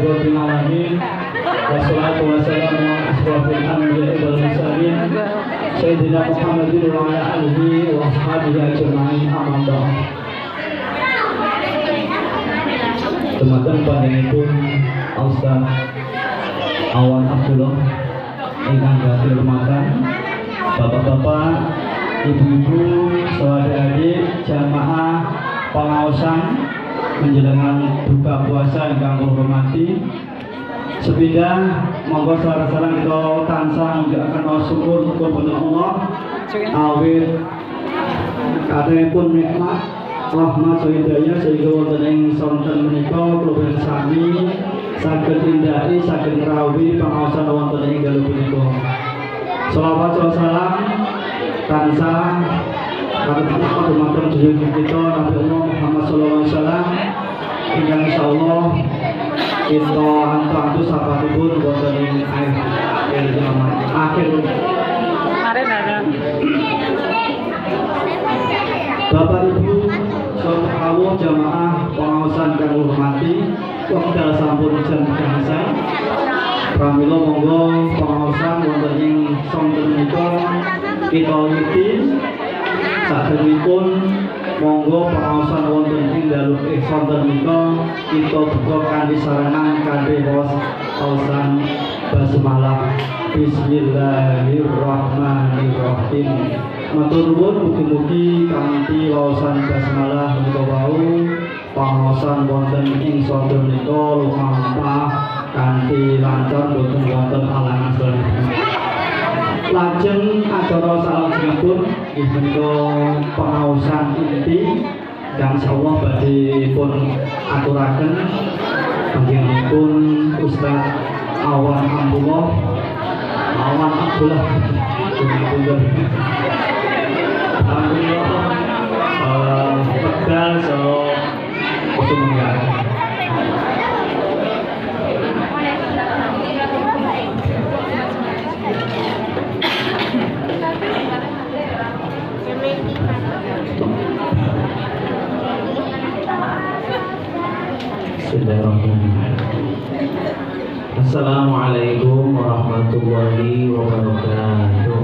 rabbil alamin. Wassalatu wassalamu ala asyrofil anbiya'i wal mursalin sayyidina Muhammadin wa ala alihi wa ashabihi ajma'in, amma ba'd. Teman-teman panjenenganipun Ustaz Awan Abdullah ingkang dihormatan, Bapak-bapak, Ibu-ibu, saudara-adik, jamaah pengaosan menjelang buka puasa ingkang kula hormati. Sepindah monggo sareng-sareng kita tansah nggakaken syukur kepada Allah awit kathahipun nikmat rahmat hidayah sehingga wonten ing sonten menika kula sami saged indhahi saged ngrawuhi pangaosan wonten ing dalu punika. Shalawat wa salam tansah kathah dumateng dherek kita Nabi Muhammad sallallahu alaihi wasallam ingkang insyaallah kita antu sabatipun wonten ing akhir zaman Bapak Ibu saudara jamaah pengaosan kang hormati, wekdal sampun jam gangsal. Pramila monggo pengaosan wonten ing sonten menika kita wiwiti. Sakderengipun monggo pengaosan wonten ing dalu sonten menika kita buka kanthi sarangan kanthi waos pausan basmalah. Bismillahirrahmanirrahim. Matur nuwun mugi-mugi kanthi waosan basmalah menika wau pangaosan wonten ing sonten menika lumampah kanthi lancar boten wonten halangan sedaya. Lajeng acara salajengipun menika pengaosan inti kang insyaallah badhe pun aturaken panjenenganipun Ustaz Awan Abdullah. Alhamdulillah pedal so semoga Assalamualaikum warahmatullahi wabarakatuh.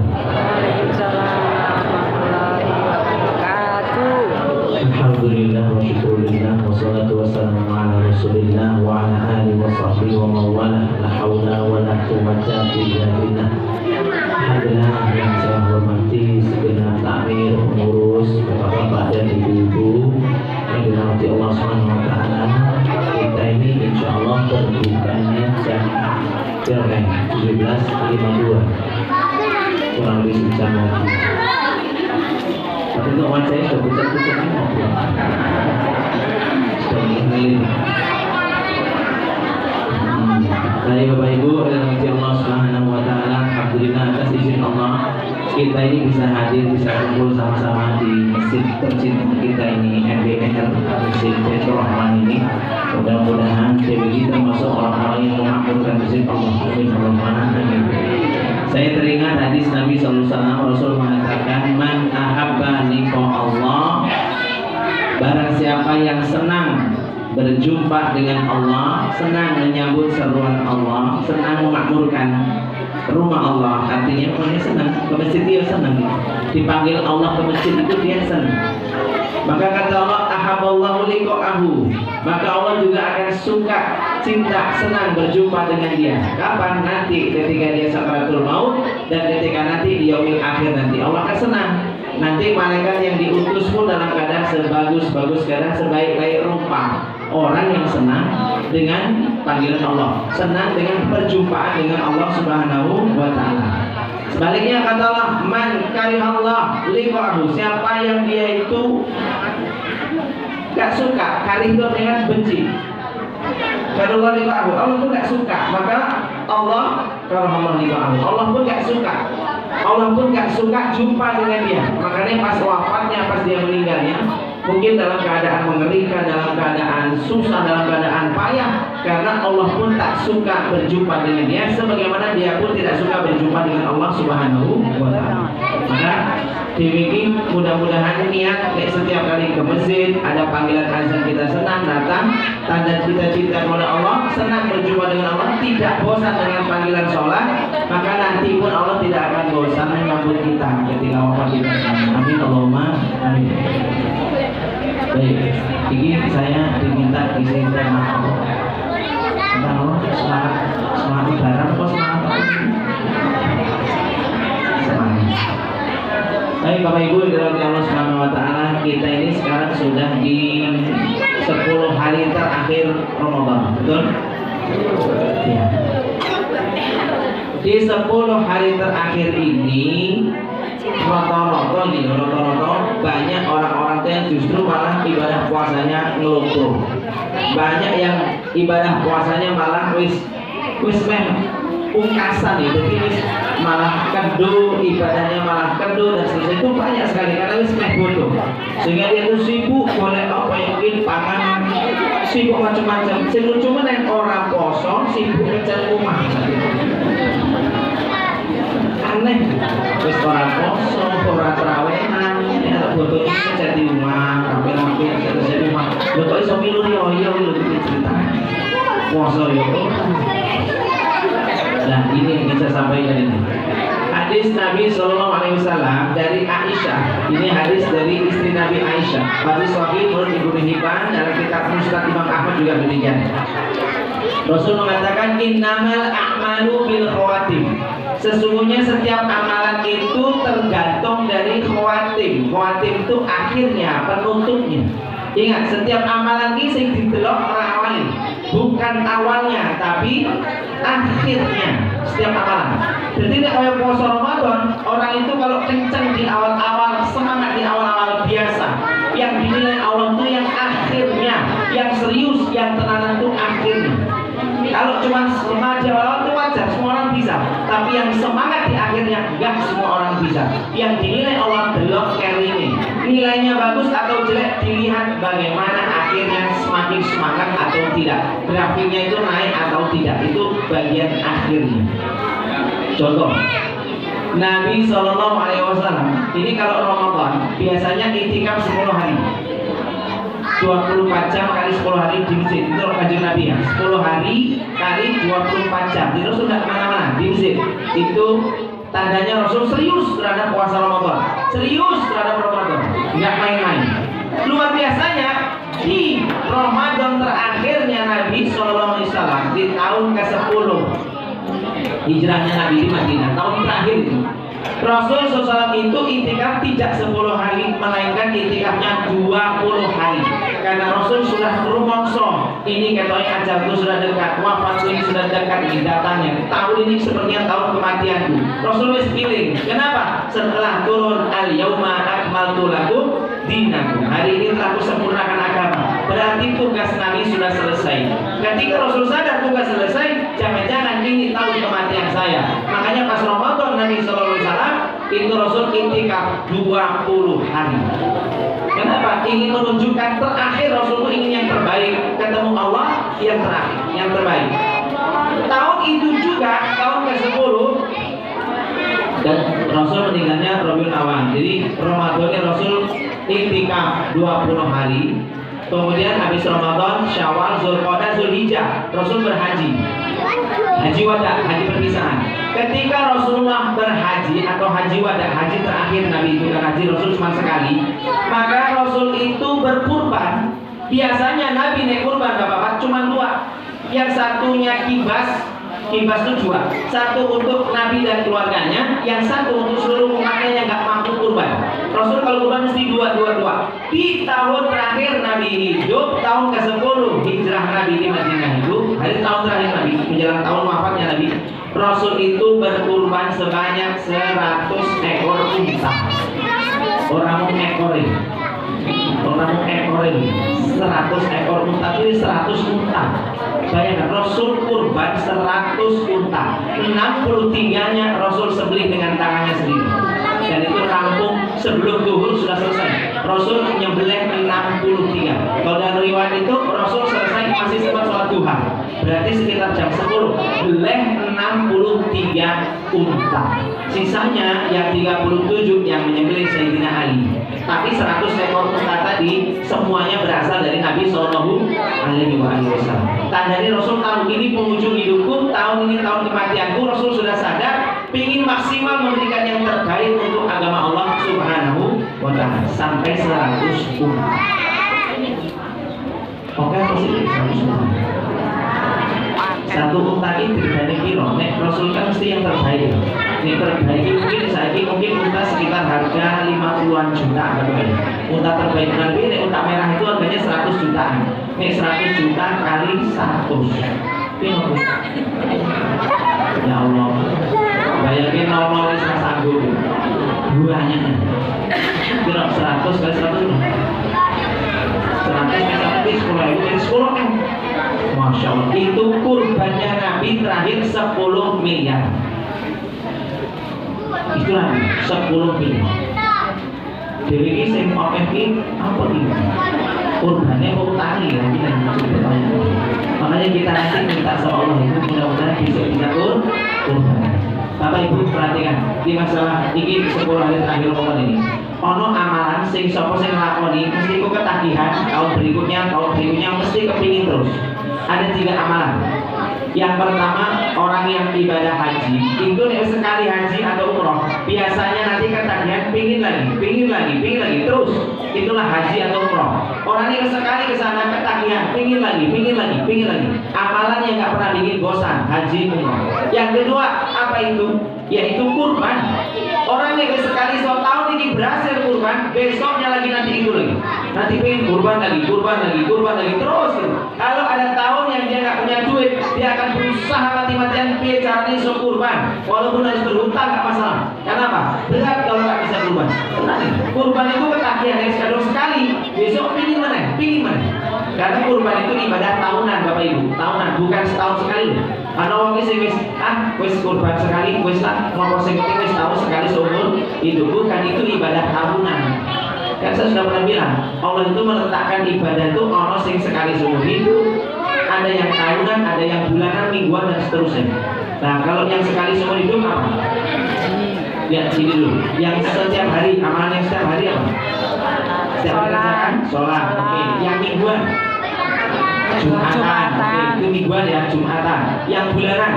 Alhamdulillah wa syukurillah wa salatu wassalamu ala rasulillah wa ala alihi wa sahbihi wa mawala. La hawla wa la quwwata illa billah. Hadirin yang saya hormati segenap takmir pengurus, bapak-bapak dan ibu-ibu yang dirahmati Allah Subhanahu wa taala. Kita ini insyaallah berbukanya jam 17.52, kurang lebih sejam lagi. Tapi untuk wajahnya sudah pucat-pucat ini ngobrol, sudah mengiling. Baik Bapak Ibu yang dirahmati Allah Subhanahu wa taala, alhamdulillah atas izin Allah kita ini bisa hadir, bisa kumpul sama-sama di masjid tercinta kita ini, MBR Masjid Baitur Rahman ini. Mudah-mudahan kita termasuk orang-orang yang memakmurkan masjid Allah. Amin. Saya teringat hadis Nabi sallallahu alaihi wasallam, Rasul mengatakan, "Man ahabba liqa Allah." Barang siapa yang senang berjumpa dengan Allah, senang menyambut seruan Allah, senang memakmurkan rumah Allah, artinya orangnya senang ke masjid, dia senang dipanggil Allah ke masjid itu dia senang. Maka kata Allah, ahaballahu liqa'ahu, maka Allah juga akan suka, cinta, senang berjumpa dengan dia. Kapan? Nanti ketika dia sakaratul maut dan ketika nanti di yaumil akhir nanti Allah akan senang. Nanti malaikat yang diutus pun dalam keadaan sebagus-bagus, keadaan sebaik-baik rupa. Orang yang senang dengan panggilan Allah, senang dengan perjumpaan dengan Allah Subhanahu wa taala. Sebaliknya kata Allah, man karihallah liqa'ahu, siapa yang dia itu gak suka, karih itu dengan benci. Karihallah liqa'ahu, Allah pun gak suka, maka Allah karihallah liqa'ahu, Allah pun gak suka. Allah pun gak suka jumpa dengan dia. Makanya pas wafatnya, pas dia meninggalnya, mungkin dalam keadaan mengerikan, dalam keadaan susah, dalam keadaan payah, karena Allah pun tak suka berjumpa dengan dia, sebagaimana dia pun tidak suka berjumpa dengan Allah Subhanahu wa taala. Maka Demikian mudah-mudahan niat setiap kali ke masjid ada panggilan azan kita senang datang, tanda kita cinta kepada Allah, senang berjumpa dengan Allah, tidak bosan dengan panggilan sholat, maka nanti pun Allah tidak akan bosan menyambut kita ketika wafat kita. Amin Allahumma amin. Baik, ini saya diminta isi tema Allah. Tentang semangat lebaran atau semangat apa? Semangat. Baik Bapak Ibu dirahmati Allah Subhanahu wa taala, kita ini sekarang sudah di 10 hari terakhir Ramadan, betul? Ya. Di 10 hari terakhir ini rata-rata banyak orang-orang yang justru malah ibadah puasanya ngelupur. Banyak yang ibadah puasanya malah wis pungkasan ya, jadi malah kendo, ibadahnya malah kendo dan seterusnya. Itu banyak sekali karena wis bodoh, sehingga dia itu sibuk boleh apa yang mungkin pangan, sibuk macam-macam. Cuma yang orang kosong sibuk kerja rumah. Aneh, wis orang kosong, orang terawehan, ya bodohnya kerja di rumah, rapi-rapi kerja di rumah. Lo kok iso milu nih, oh iya lo cerita puasa ya. Nah ini yang bisa sampaikan ini. Hadis Nabi SAW dari Aisyah. Ini hadis dari istri Nabi Aisyah. Hadis Sahih menurut Ibnu Hibban, dalam kitab Musnad Imam Ahmad juga demikian. Rasul mengatakan innamal a'malu bil khawatim. Sesungguhnya setiap amalan itu tergantung dari khawatim. Khawatim itu akhirnya, penutupnya. Ingat, setiap amalan ini sing didelok orang awalnya, bukan awalnya, tapi akhirnya setiap amalan. Jadi nek kaya puasa Ramadan, orang itu kalau kenceng di awal-awal, semangat di awal-awal biasa, yang dinilai Allah itu yang akhirnya, yang serius, yang tenanan itu akhirnya. Kalau cuma semangat di awal-awal itu wajar, semua orang bisa. Tapi yang semangat di akhirnya enggak semua orang bisa. Yang dinilai Allah delok kali ini, nilainya bagus atau jelek dilihat bagaimana akhirnya semakin semangat atau tidak, grafiknya itu naik atau tidak, itu bagian akhirnya. Contoh, Nabi SAW ini kalau Ramadan biasanya itikaf 10 hari, 24 jam kali 10 hari di masjid. Itu kajian Nabi ya, 10 hari kali 24 jam. Itu sudah kemana-mana di masjid. Itu tandanya Rasul serius terhadap puasa Ramadan, serius terhadap Ramadan, nggak main-main. Luar biasanya di Ramadan terakhirnya Nabi SAW di tahun ke-10 hijrahnya Nabi di Madinah, tahun terakhir itu Rasul SAW itu itikaf tidak 10 hari, melainkan itikafnya 20 hari. Karena Rasul sudah rumongso, ini katanya ajalku sudah dekat, wafatku ini sudah dekat di datangnya. Tahun ini sepertinya tahun kematianku. Rasul wis pilih. Kenapa? Setelah turun al-yauma akmaltu lakum dinakum. Hari ini telah kusempurnakan agama. Berarti tugas Nabi sudah selesai. Ketika Rasul sadar tugas selesai, jangan-jangan ini tahun kematian saya. Makanya pas Ramadan Nabi SAW itu Rasul itikaf 20 hari. Kenapa? Ingin menunjukkan terakhir Rasul ingin yang terbaik, ketemu Allah yang terakhir, yang terbaik. Tahun itu juga tahun ke-10 dan Rasul meninggalnya Rabiul Awal. Jadi Ramadannya Rasul itikaf 20 hari. Kemudian habis Ramadan, Syawal, Zulqa'dah, Zulhijjah, Rasul berhaji. Haji wada, haji perpisahan. Ketika Rasulullah berhaji atau haji wada, haji terakhir Nabi itu, kan haji Rasul cuma sekali, maka Rasul itu berkurban. Biasanya Nabi naik kurban Bapak cuma 2. Yang satunya kibas itu 2. Satu untuk Nabi dan keluarganya, yang satu untuk seluruh umatnya yang nggak mampu kurban. Rasul kalau kurban mesti 2. Di tahun terakhir Nabi hidup, tahun ke-10 hijrah Nabi di Madinah itu, hari tahun terakhir Nabi menjelang tahun wafatnya Nabi, Rasul itu berkurban sebanyak 100 ekor unta. Orang mau ekorin, 100 ekor unta itu 100 unta. Bayangkan Rasul kurban 100 unta, 63-nya Rasul sembelih dengan tangannya sendiri. Dan itu rampung sebelum zuhur sudah selesai. Rasul menyembelih 63. Kalau dalam riwayat itu Rasul selesai masih sempat sholat duha. Berarti sekitar jam 10 beleh 63 unta. Sisanya yang 37 yang menyembelih Sayyidina Ali. Tapi 100 ekor unta tadi semuanya berasal dari Nabi Sallallahu Alaihi Wasallam. Tandanya Rasul tahu ini penghujung hidupku, tahun ini tahun kematianku. Rasul sudah sadar, ingin maksimal memberikan yang terbaik untuk agama Allah Subhanahu wa Ta'ala sampai 100 unta. Oke, positif 100 unta. Satu unta ini dari kilo. Nek Rasul kan mesti yang terbaik. Yang terbaik mungkin saya mungkin unta sekitar harga 50-an juta. Unta terbaik nanti unta merah itu harganya 100 jutaan. Nek 100 juta kali 100. Ya Allah. Bayangin normal ini saya sanggup. Buahnya. Kira 100 kali 100. 100 kali 10 kan. Masya Allah, itu kurbannya Nabi terakhir 10 miliar. Itulah 10 miliar. Jadi ini saya mau apa ini? Kurbannya mau tani ya, kita bertanya. Makanya kita nanti minta sama Allah itu mudah-mudahan bisa kita kurban. Bapak Ibu perhatikan di masalah ini 10 hari terakhir Ramadan ini. Ono amalan sing sapa sing nglakoni mesti kok ketagihan tahun berikutnya mesti kepingin terus. Ada 3 amalan. Yang pertama, orang yang ibadah haji itu sekali haji atau umroh biasanya nanti ketagihan pingin lagi terus. Itulah haji atau umroh. Orang yang sekali ke sana ketagihan pingin lagi. Amalan yang nggak pernah bikin bosan, haji umroh. Yang kedua, apa itu? Yaitu kurban. Orang yang sekali tahun ini berhasil kurban, besoknya lagi nanti itu lagi. Nanti pengen kurban lagi terus. Kalau ada tahun yang dia nggak punya duit, dia akan berusaha mati-matian biar caranya iso kurban. Walaupun harus berhutang nggak masalah. Kenapa? Berat kalau nggak bisa kurban. Kurban itu ketagihan yang sekali, besok pingin mana? Karena kurban itu ibadah tahunan, Bapak Ibu. Tahunan, bukan setahun sekali. Karena orang ini wis kurban sekali, wis lah ngopo sing penting wis tahu sekali seumur hidup. Bukan, itu ibadah tahunan. Kan saya sudah pernah bilang, Allah itu meletakkan ibadah itu orang sing sekali seumur hidup, ada yang tahunan, ada yang bulanan, mingguan dan seterusnya. Nah, kalau yang sekali seumur hidup apa? Lihat sini dulu. Yang setiap hari, amalan yang setiap hari apa? Setiap hari kerjakan sholat. Oke. Yang mingguan Jumatan. Oke, itu mingguan ya, Jumatan. Yang bulanan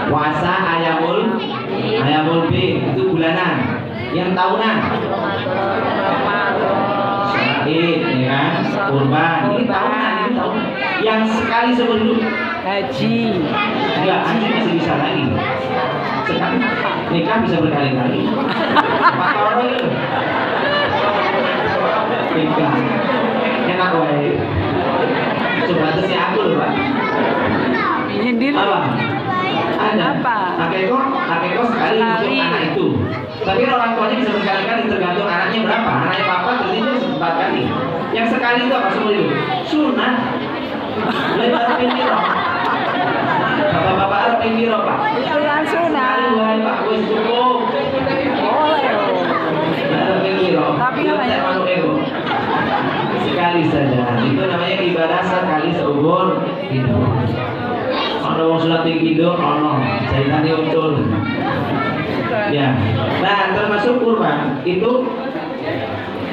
puasa ayamul B itu bulanan. Yang tahunan Syahid, ya kan? Kurban, ini tahunan. Yang sekali seumur hidup haji masih bisa lagi. Sekali nikah bisa berkali-kali. Pak Toro itu nikah enak wae. Coba tes ya aku loh Pak. Apa? Ada. Kakek kos sekali untuk anak itu. Tapi orang tuanya bisa berkali-kali tergantung anaknya berapa. Anaknya papa ternyata 4 kali. Yang sekali itu apa seumur hidup? Sunat. Lebar pinggiro. Bapak-bapak harus pinggiro Pak. Itu langsung Sekali Pak, wis cukup. Harus pinggiro. Tapi sekali saja. Itu namanya ibadah sekali seumur hidup. Ono wong salat tinggi do, ono jaitane ucul. Ya. Nah, termasuk kurban itu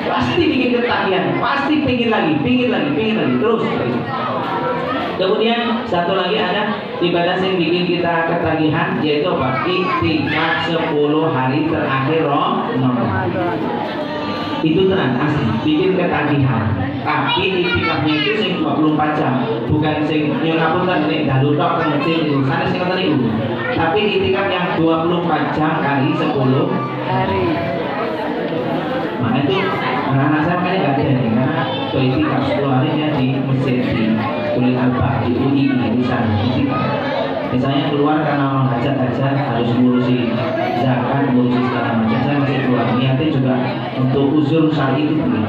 pasti bikin ketagihan, pasti pingin lagi terus. Kemudian satu lagi ada ibadah yang bikin kita ketagihan, yaitu apa? Iktikaf 10 hari terakhir Ramadan. Itu tenang asli, bikin ketagihan. Tapi iktikafnya itu sing 24 jam, bukan sing ngapunten nek dalu tok teng masjid itu. Sanes sing ngoten niku. Tapi iktikaf yang 24 jam kali 10 hari. Nah itu anak saya kan nggak ada nih, karena iktikaf 10 harinya di masjid di Kulit Albaq di UI di sana. Misalnya keluar karena mau hajat harus ngurusi zakat, ngurusi segala macam. Saya masih keluar. Niatnya juga untuk uzur syar'i itu dulu.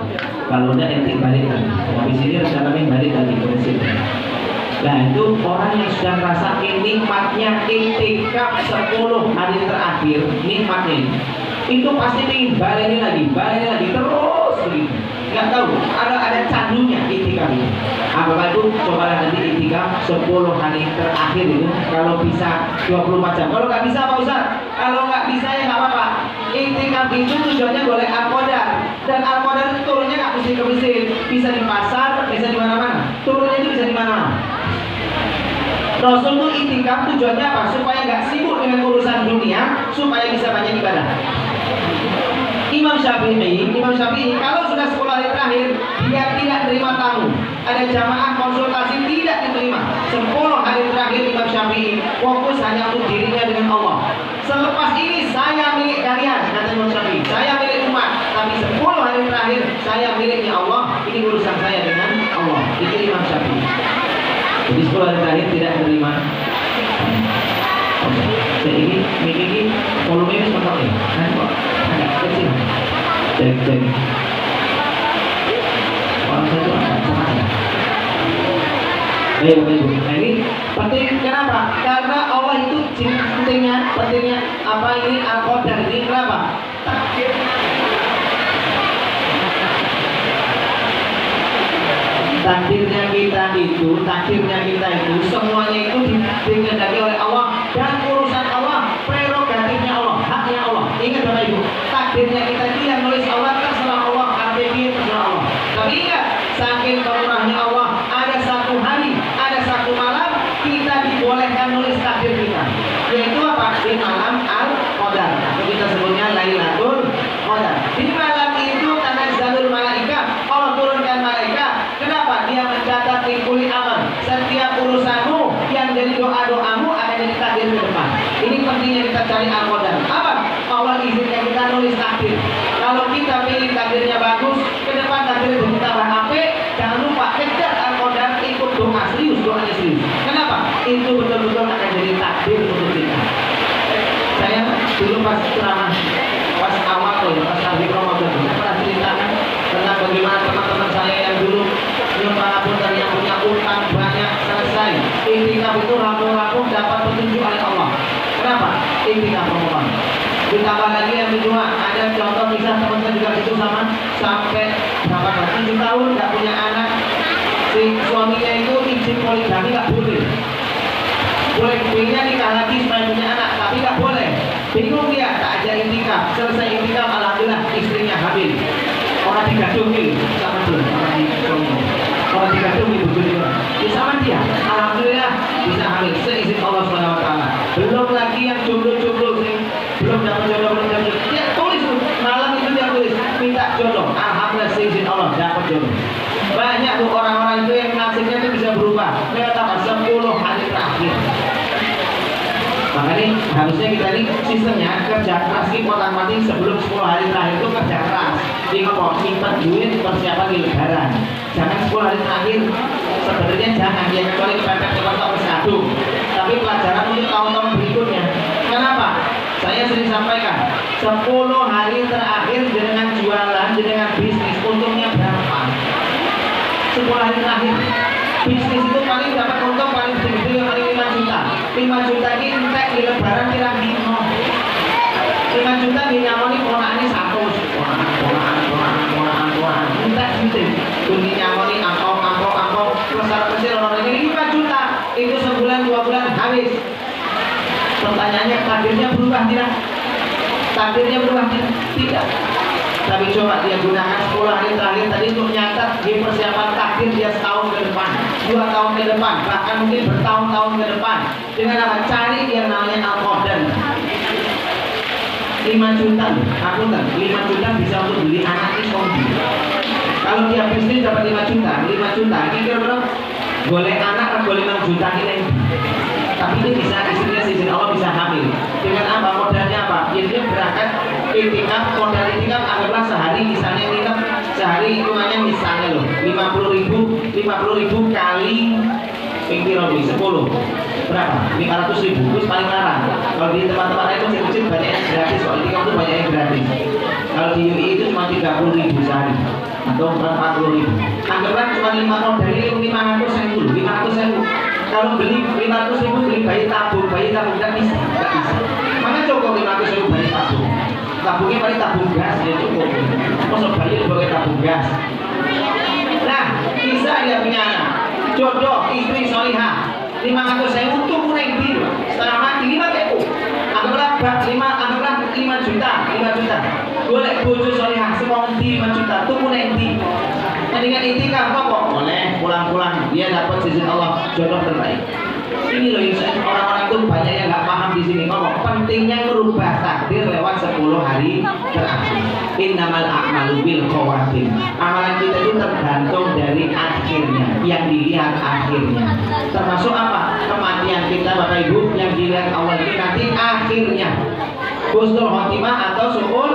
Kalau udah entik balik lagi. Habis ini rencananya balik lagi ke masjid. Nah itu orang yang sudah merasakan nikmatnya iktikaf 10 hari terakhir, nikmatnya itu pasti ingin balik lagi terus begitu. nggak tahu. Ada candunya itikaf ini. Bapak Ibu cobalah nanti itikaf 10 hari terakhir itu. Kalau bisa 24 jam. Kalau nggak bisa Pak Ustaz, kalau nggak bisa ya nggak apa-apa. Itikaf itu tujuannya boleh Al-Qadar, dan Al-Qadar itu turunnya nggak mesti ke Mesir, bisa di pasar, bisa di mana-mana. Turunnya itu bisa di mana-mana. Rasul itu itikaf tujuannya apa? Supaya nggak sibuk dengan urusan dunia, supaya bisa banyak ibadah. Imam Syafi'i kalau sudah 10 hari terakhir dia tidak terima tamu. Ada jamaah konsultasi tidak diterima. 10 hari terakhir Imam Syafi'i fokus hanya untuk dirinya dengan Allah. Selepas ini saya milik kalian, kata Imam Syafi'i. Saya milik umat, tapi 10 hari terakhir saya miliknya Allah. Ini urusan saya dengan Allah. Itu Imam Syafi'i. Jadi 10 hari terakhir tidak terima. Jadi ini volume ini seperti ini. Nah, kok agak kecil. Cek. Orang itu agak cepat ya. Baik. Nah ini penting kenapa? Karena Allah itu pentingnya apa ini Al-Qadar ini kenapa? Takdir. Takdirnya kita itu semuanya itu dikehendaki oleh Allah, dan urusan Allah, prerogatifnya Allah, haknya Allah. Ingat Bapak Ibu, takdirnya kita itu yang nulis Allah, terserah Allah, artinya terserah Allah. Tapi ingat, saking pemurahnya Allah, ada satu hari, ada satu malam kita dibolehkan nulis takdir kita, yaitu apa? Di malam Al-Qadar, atau kita sebutnya Lailatul Qadar. Di malam itu tanazzalul malaikat, Allah turunkan malaikat. Kenapa? Dia mencatat kulli amal. Setiap urusanmu yang jadi doa-doamu akan jadi takdir ke depan. Ini pentingnya kita cari Al-Qadar. Apa? Allah izinkan kita nulis takdir. Kalau kita pilih takdirnya bagus, ke depan takdir jadi tambah apik. Jangan lupa kejar Al-Qadar, ikut doa serius, doanya serius. Kenapa? Itu betul-betul akan jadi takdir untuk kita. Saya dulu pas ceramah, pas awal pas tahun Ramadan, saya pernah ceritakan tentang bagaimana teman-teman saya yang dulu walaupun yang punya utang banyak selesai. Itikaf itu rampung-rampung dapat petunjuk oleh Allah. Kenapa? Itikaf Ramadan. Ditambah lagi yang kedua, ada contoh kisah teman saya juga itu sama, sampai berapa 7 tahun nggak punya anak. Si suaminya itu izin poligami nggak boleh. Boleh pilihnya nikah lagi supaya punya anak, tapi nggak boleh. Bingung dia, tak aja itikaf. Selesai itikaf, alhamdulillah istrinya hamil. Orang digadungi sama dia, orang digadungi begitu. Sama dia, alhamdulillah bisa hamil seizin Allah SWT. Belum lagi yang jodoh-jodoh sih, belum dapat jodoh. Dia tulis malam itu dia tulis minta jodoh, alhamdulillah seizin Allah dapat jodoh. Banyak tuh orang-orang itu yang nasibnya itu bisa berubah. Lewat apa? 10 hari terakhir. Makanya harusnya kita ini sistemnya kerja keras di kota mati sebelum 10 hari terakhir itu kerja keras. Jadi kalau simpan duit persiapan di lebaran. Jangan 10 hari terakhir. Sebenarnya jangan dia kecuali kepepet ke kota bersatu. Tapi pelajaran untuk tahun-tahun berikutnya. Kenapa? Saya sering sampaikan 10 hari terakhir dengan jualan, dengan bisnis untungnya berapa? 10 hari terakhir bisnis itu paling dapat untung paling gede paling 5 juta. 5 juta ini entek di lebaran kira 5 juta dinyamoni ponakane 100. Ponaan entek gitu. Dinyamoni angkau besar-besar orang ini 5 juta. Itu sebulan 2 bulan habis. Pertanyaannya takdirnya berubah tidak? Takdirnya berubah tidak? Tapi coba dia gunakan 10 hari terakhir tadi untuk nyatat di persiapan takdir dia setahun ke depan, 2 tahun ke depan, bahkan mungkin bertahun-tahun ke depan. Dengan apa? Cari yang namanya Al-Qadar. 5 juta, aku kan 5 juta bisa untuk beli anak isomi. Kalau dia bisnis dapat 5 juta, ini kira-kira boleh anak atau boleh 6 juta ini. Tapi ini bisa istrinya izin Allah bisa hamil. Dengan apa? Modalnya apa? Dia berangkat itikaf, modal itikaf anggaplah sehari misalnya nginep sehari hitungannya misalnya loh 50.000 kali pikir 10 berapa? 500.000 terus paling larang. Kalau di tempat-tempat lain kecil banyak yang gratis, kalau itikaf itu banyak yang gratis. Kalau di UI itu cuma 30.000 sehari atau 40.000. Anggaplah cuma 5 modal ini 500.000. Kalau beli 500.000 beli bayi tabung nggak bisa. Mana cukup 500.000 bayi tabung? tabungnya paling tabung gas ya cukup. Masuk bayi sebagai tabung gas. Nah, bisa dia punya anak, jodoh istri solihah 500.000 untuk naik biru setelah mati 5.000. Anggaplah 5 juta. Boleh bojo solihah semua 5 juta tuh naik di. Mendingan itikaf kok boleh pulang-pulang dia dapat sisi Allah jodoh terbaik. Ini loh orang-orang itu banyak yang nggak paham di sini. Ngomong pentingnya merubah takdir lewat 10 hari terakhir. Innamal a'malu bil khawatim. Amalan kita itu tergantung dari akhirnya, yang dilihat akhirnya. Termasuk apa? Kematian kita Bapak Ibu yang dilihat awal itu nanti akhirnya. Husnul khotimah atau su'ul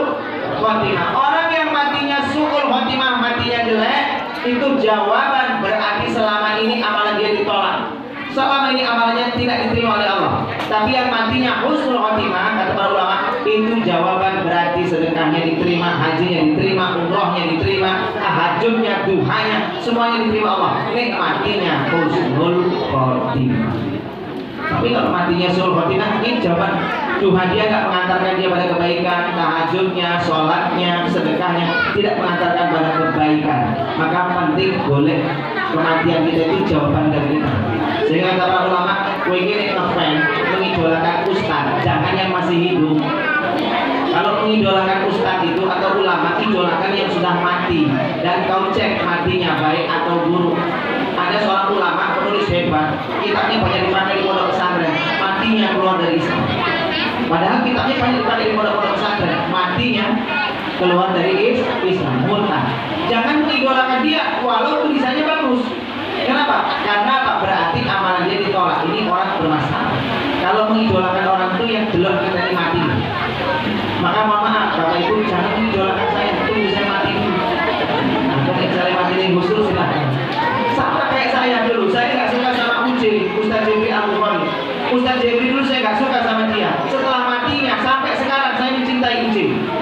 khotimah. Orang yang matinya su'ul khotimah, matinya jelek, itu jawaban berarti selama ini amalan dia ditolak. Selama ini amalnya tidak diterima oleh Allah. Tapi yang matinya husnul khotimah, kata para ulama, itu jawaban berarti sedekahnya diterima, hajinya diterima, umrohnya diterima, tahajudnya, duhanya, semuanya diterima Allah. Ini matinya husnul khotimah. Tapi kalau matinya husnul khotimah, ini jawaban duha dia nggak mengantarkan dia pada kebaikan, tahajudnya, sholatnya, sedekahnya tidak mengantarkan pada kebaikan. Maka penting boleh kematian kita itu jawaban dari kita. Sehingga para ulama, ini ngefans, mengidolakan ustaz, jangan yang masih hidup. Kalau mengidolakan ustaz itu atau ulama, idolakan yang sudah mati dan kau cek matinya baik atau buruk. Ada seorang ulama penulis hebat, kitabnya banyak dipakai di pondok pesantren, matinya keluar dari Islam. Padahal kitabnya banyak dipakai di pondok pesantren, matinya keluar dari Islam, murtad. Jangan mengidolakan dia, walau tulisannya bagus. Kenapa? Karena apa? Berarti amalan dia ditolak. Ini orang bermasalah. Kalau mengidolakan orang itu yang belum kita ini mati. Maka mohon maaf, Bapak Ibu jangan mengidolakan saya. Tunggu saya mati dulu. Nah, kalau saya mati ini khusus silahkan. Sama kayak saya dulu. Saya nggak suka sama Ustaz Jebri Al-Bukhari. Ustaz Jebri dulu saya nggak suka sama dia. Setelah matinya sampai sekarang saya mencintai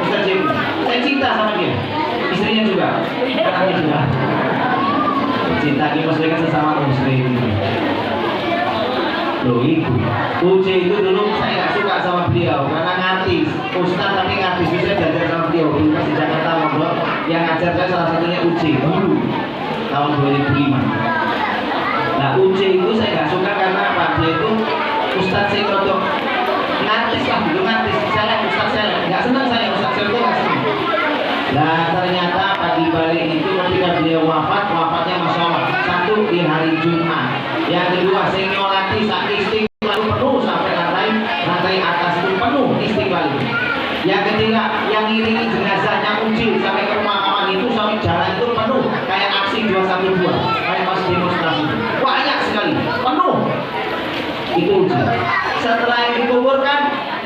Ustaz Jebri. Saya cinta sama dia. Istrinya juga, anaknya juga. Cinta kita kan sesama muslim. Loh itu itu dulu saya nggak suka sama beliau karena ngartis ustaz tapi ngartis bisa belajar sama beliau dulu pas di Jakarta ngobrol yang ngajar saya salah satunya dulu tahun 2005. Nah itu saya nggak suka karena apa? Dia itu ustaz saya kodok ngartis lah dulu ngartis saya ustaz saya nggak senang saya ustaz saya itu nggak senang. Nah ternyata pagi balik itu ketika beliau wafatnya Masya Allah, satu di hari Jumat, yang kedua saya nyolati saat istiqlal penuh sampai lantai atas itu penuh istiqlal itu. Yang ketiga yang iringi jenazahnya Uji sampai ke pemakaman itu sampai jalan itu penuh kayak aksi 212 kayak pas demonstrasi banyak sekali penuh itu Uji. Setelah yang dikuburkan,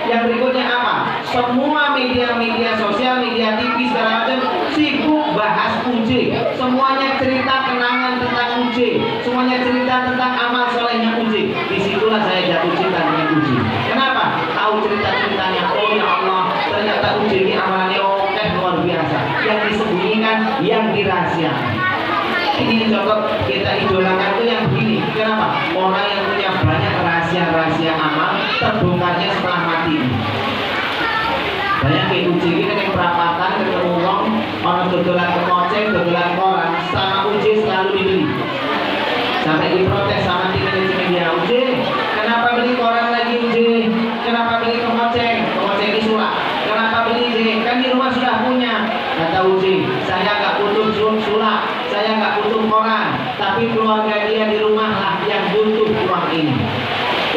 yang berikutnya apa? Semua media sosial, media TV segala macam sibuk bahas Uji. Semuanya cerita kenangan tentang Uji. Semuanya cerita tentang amal solehnya Uji. Disitulah saya jatuh cinta dengan Uji. Kenapa? Tahu cerita-ceritanya. Oh ya Allah, ternyata Uji ini amalannya luar biasa. Yang disembunyikan, yang dirahasiakan. Ini contoh kita idolakan itu yang begini. Kenapa? Orang yang punya banyak rahasia-rahasia amal terbongkarnya setelah mati. Banyak kayak Uji ini yang perapatan ketemu orang dodolan kemoceng, dodolan koran sama Uji selalu dibeli. Sampai diprotes sama tim manajemen dia, Uji, kenapa beli koran lagi Uji? Kenapa beli kemoceng? Kemoceng di sulap. Kenapa beli Uji? Kan di rumah sudah punya. Kata Uji, saya nggak butuh sulap, saya nggak butuh koran, tapi keluarga dia di rumah lah yang butuh uang ini.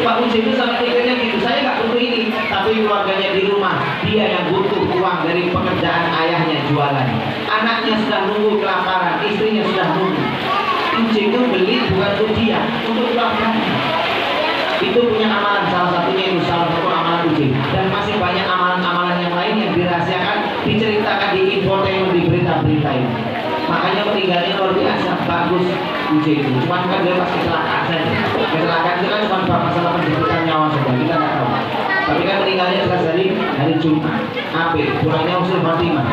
Pak Uji itu sama pikirnya gitu, saya nggak butuh ini, tapi keluarganya di rumah dia yang butuh uang dari pekerjaan ayahnya jualan. Anaknya sudah nunggu kelaparan, istrinya sudah nunggu. Uji itu beli bukan untuk dia, untuk keluarganya. Itu punya amalan, salah satunya itu salah satu amalan Uji. Dan masih banyak amalan-amalan yang lain yang dirahasiakan, diceritakan di infotainment, di berita-berita ini. Makanya meninggalnya luar biasa, bagus Uji itu. Cuman kan dia pas kecelakaan saja. Kecelakaan itu kan cuma masalah penjemputan nyawa saja, kita nggak tahu. Tapi kan meninggalnya jelas dari Jumat. Apik, pulangnya usul Fatimah.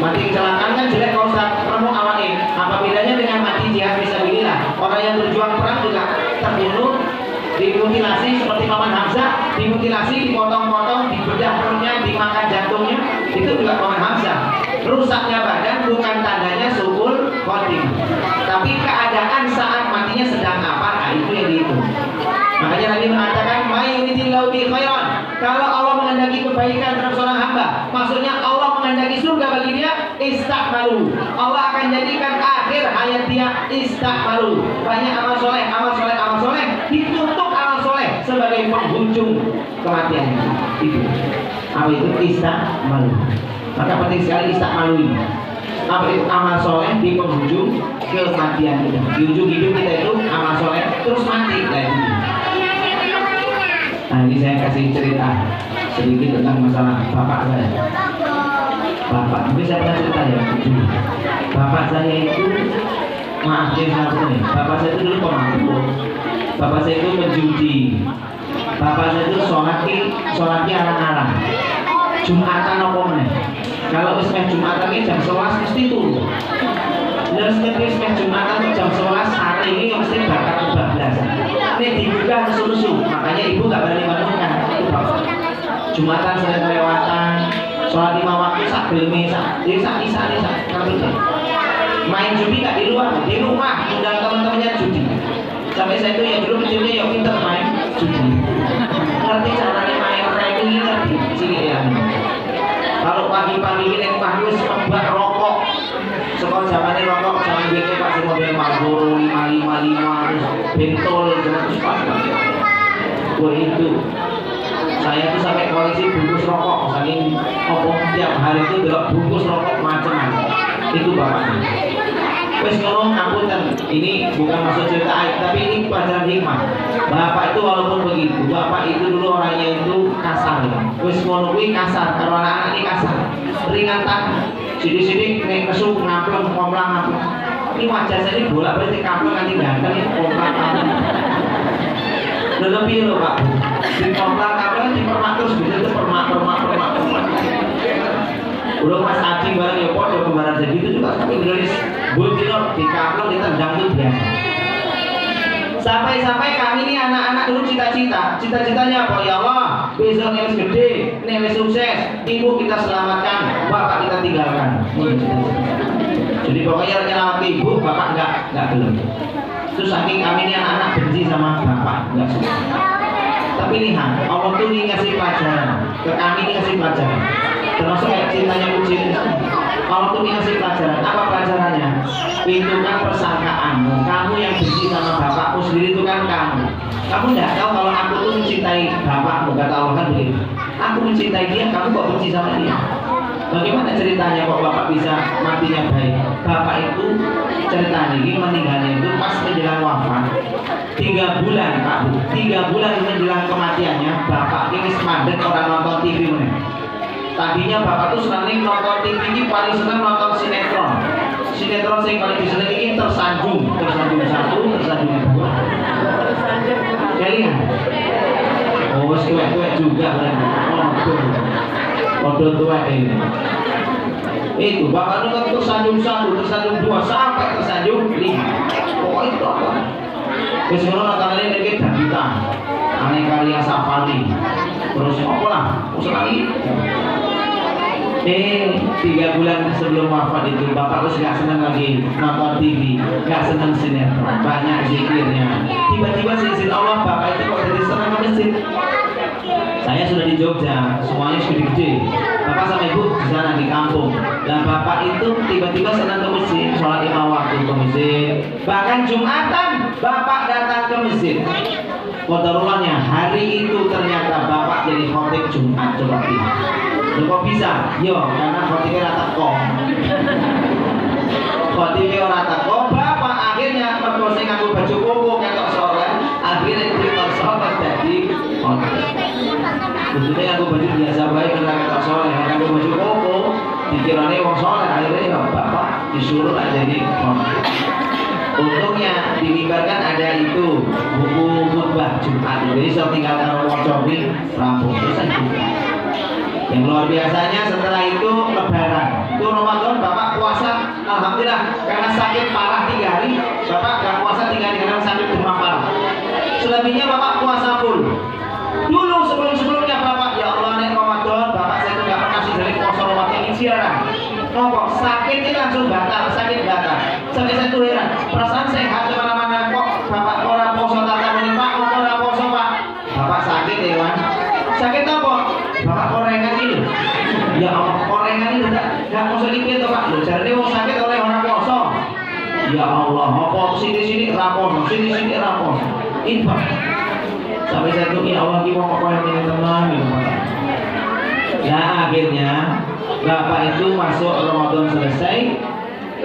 Mati kecelakaan kan jelek kalau Ustaz Pramu awalin. Apa bedanya dengan mati jihad fisabilillah? Orang yang berjuang perang juga terbunuh dimutilasi seperti Paman Hamzah, dimutilasi, dipotong-potong, dibedah perutnya, dimakan jantungnya, itu juga Paman Hamzah. Rusaknya badan bukan tandanya su'ul khotimah, tapi keadaan saat matinya sedang apa, nah itu yang dihitung. Makanya Nabi mengatakan mayuridillahu bi khairan, kalau Allah menghendaki kebaikan terhadap seorang hamba, maksudnya Allah menghendaki surga bagi dia, istakmalu, Allah akan jadikan akhir hayat dia istakmalu, banyak amal soleh, amal soleh, amal soleh, ditutup amal soleh sebagai penghujung kematiannya. Itu apa itu istakmalu. Maka penting sekali istakmalu ini. Apa itu amal soleh di penghujung kematian kita. Di ujung hidup kita itu amal soleh terus mati lagi. Nah ini saya kasih cerita sedikit tentang masalah bapak saya. Bapak, mungkin saya pernah cerita ya. Bapak saya itu, maaf saya nih. Bapak saya itu dulu pemabuk. Bapak saya itu menjudi. Bapak saya itu sholatnya arang-arang. Jumatan apa meneh? Kalau ismeh Jumatan ini jam 11 mesti turun. Terus ismeh Jumatan jam 11 hari ini mesti bakar kebablasan. Ini dibuka kesusu, makanya ibu nggak berani menemukan. Jumatan sering kelewatan, sholat 5 waktu sak geleme sak, jadi sak main judi nggak di luar, di rumah undang teman-temannya judi. Sampai saya itu ya dulu kecilnya ya pinter main judi. Ngerti caranya main remi, ngerti sini ya. Kalau pagi-pagi ini bagus membak rokok. Sekolah zamannya rokok zaman biasa pasti mobil Marlboro 555 terus bentol terus pas. Wah itu saya tuh sampai koleksi bungkus rokok, saking tiap hari itu delok bungkus rokok macam-macam. Itu bapaknya. Wes ngomong ngapunten, ini bukan maksud cerita aib, tapi ini pelajaran hikmah. Bapak itu walaupun begitu, bapak itu dulu orangnya itu kasar. Wes ngono kuwi kasar, karo anak-anak ini kasar. Ringan tangan. Sidik-sidik nek kesuk ngapleng komplang ngapleng. Ini wajah saya ini bolak balik kapleng nanti ganteng ini komplang kapleng. Lebih loh Pak. Di komplang kapleng di permak terus gitu permak. Udah Mas Adi barang ya podo kembaran segitu juga sampai nulis bultino di kapleng ditendang itu biasa. Sampai kami ini anak-anak dulu cita-citanya apa ya Allah, besok yang gede, nih sukses, ibu kita selamatkan, bapak kita tinggalkan. Jadi pokoknya nyelamatin ibu, bapak enggak belum. Terus saking kami ini anak-anak benci sama bapak, enggak suka. Tapi lihat, Allah tuh ngasih pelajaran, ke kami ini ngasih pelajaran. Termasuk kayak cintanya ujian. Allah tuh ngasih pelajaran. Apa pelajarannya? Itu kan persangkaanmu. Kamu yang benci sama bapakmu sendiri itu kan kamu. Kamu tidak tahu kalau aku tuh mencintai bapakmu. Kata Allah kan begitu. Aku mencintai dia, kamu kok benci sama dia? Bagaimana ceritanya kok bapak bisa matinya baik? Bapak itu ceritanya ini meninggalnya itu pas menjelang wafat 3 bulan Pak. 3 bulan menjelang kematiannya bapak ini mandek orang nonton TV mana? Tadinya bapak tuh senang nonton TV ini, paling senang nonton sinetron yang paling disenangi ini tersanjung 1, tersanjung 2. Kalian oh tuwek juga Waduh tua ini. Itu bapak nonton tersanjung 1, tersanjung 2 sampai tersanjung 5. Pokoknya itu apa? Besok nonton ini dari kita aneh karya safari. Terus apa lah? Usah lagi. 3 bulan sebelum wafat itu bapak terus gak senang lagi nonton TV, gak senang sinetron, banyak zikirnya. Tiba-tiba izin Allah bapak itu kok jadi senang ke masjid. Saya sudah di Jogja, semuanya sudah gede. Bapak sama ibu di sana di kampung. Dan bapak itu tiba-tiba senang ke masjid, sholat 5 waktu ke masjid. Bahkan Jumatan bapak datang ke masjid. Qadarulahnya hari itu ternyata bapak jadi khotib Jumat. Coba lihat. Kok bisa? Yo, karena khotibnya rata kok. Khotibnya orang teko, bapak akhirnya merkosing aku baju koko ketok sholat. Akhirnya ketok sholat jadi khotib. Sebetulnya aku baju biasa baik karena ketok sholat. Aku baju koko, dikiranya wong sholat. Akhirnya ya bapak disuruh jadi khotib. Untungnya dilibatkan ada itu buku khutbah Jumat. Jadi saya tinggal taruh wajobin rampung selesai juga. Yang luar biasanya setelah itu Lebaran, itu Ramadan bapak puasa, alhamdulillah karena sakit parah 3 hari, bapak gak puasa 3 hari karena sakit demam parah. Selebihnya bapak puasa full. Dulu sebelumnya bapak, ya Allah nek Ramadan bapak saya tuh nggak pernah sih dari puasa Ramadan ini siaran. Kok sakit ini langsung batal, sakit batal. Sampai saya tuh heran, perasaan sehat kemana-mana kok bapak orang poso tata ini pak, orang poso pak. Bapak sakit ya Wan. Sakit apa? Bapak korengan ini. Ya Allah korengan ini nggak poso dikit tuh pak. Jadi mau sakit oleh orang poso. Ya Allah, apa sini raposo, sini raposo. Ini pak. Sampai saya tuh ya Allah gimana kok yang ini tenang gitu pak. Ya akhirnya bapak itu masuk Ramadan selesai,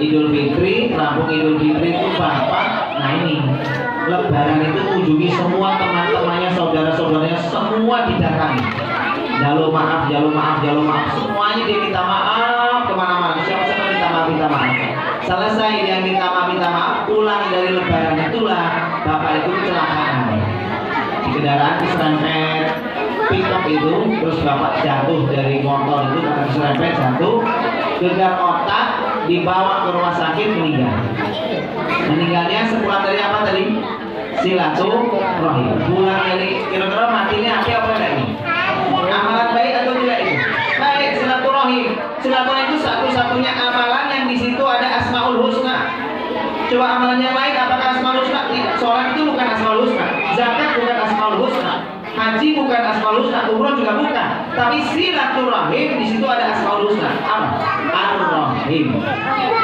Idul Fitri, rampung Idul Fitri itu bapak, nah ini Lebaran itu kunjungi semua teman-temannya, saudara-saudaranya, semua didatangi. Jalur maaf, semuanya dia minta maaf kemana-mana. Siapa-siapa minta maaf. Selesai dia minta maaf, pulang dari Lebaran itulah bapak itu kecelakaan. Di kendaraan diserempet pickup itu, terus bapak jatuh dari motor itu karena diserempet jatuh, gegar otak, dibawa ke rumah sakit meninggal. Meninggalnya sepulang dari apa tadi? Silaturahim. Pulang dari kira-kira matinya apa enggak ini? Amalan baik atau tidak itu? Baik, silaturahim. Silaturahim itu satu-satunya amalan yang di situ ada Asmaul Husna. Coba amalan yang lain apakah Asmaul Husna? Tidak. Sholat itu bukan Asmaul Husna. Zakat bukan Asmaul Husna. Haji bukan Asmaul Husna. Umroh juga bukan. Tapi silaturahim di situ ada Asmaul Husna. Apa? Ar-Rahim.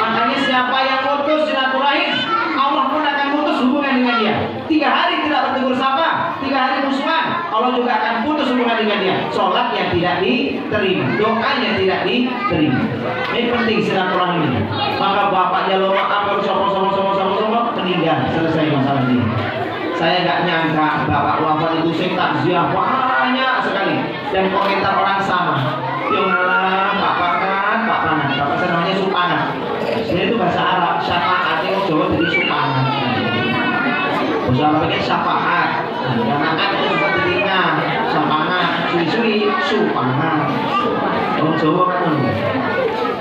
Makanya siapa yang putus silaturahim, Allah pun akan putus hubungan dengan dia. 3 hari tidak bertegur sapa, 3 hari musuhan, Allah juga akan putus hubungan dengan dia. Sholat yang tidak diterima, doa yang tidak diterima. Ini penting silaturahim ini. Maka bapaknya lo maaf kalau sopo meninggal, selesai masalah ini. Saya nggak nyangka bapak wafat itu sing takziah banyak sekali dan komentar orang sama. Yang malah Pak Panat, bapak saya namanya Supanat. Sebenarnya itu bahasa Arab, syafaat yang Jawa jadi Supanat. Bahasa Arabnya syafaat. Karena kan itu seperti telinga, syafaat, suwi Supanat. Orang Jawa kan.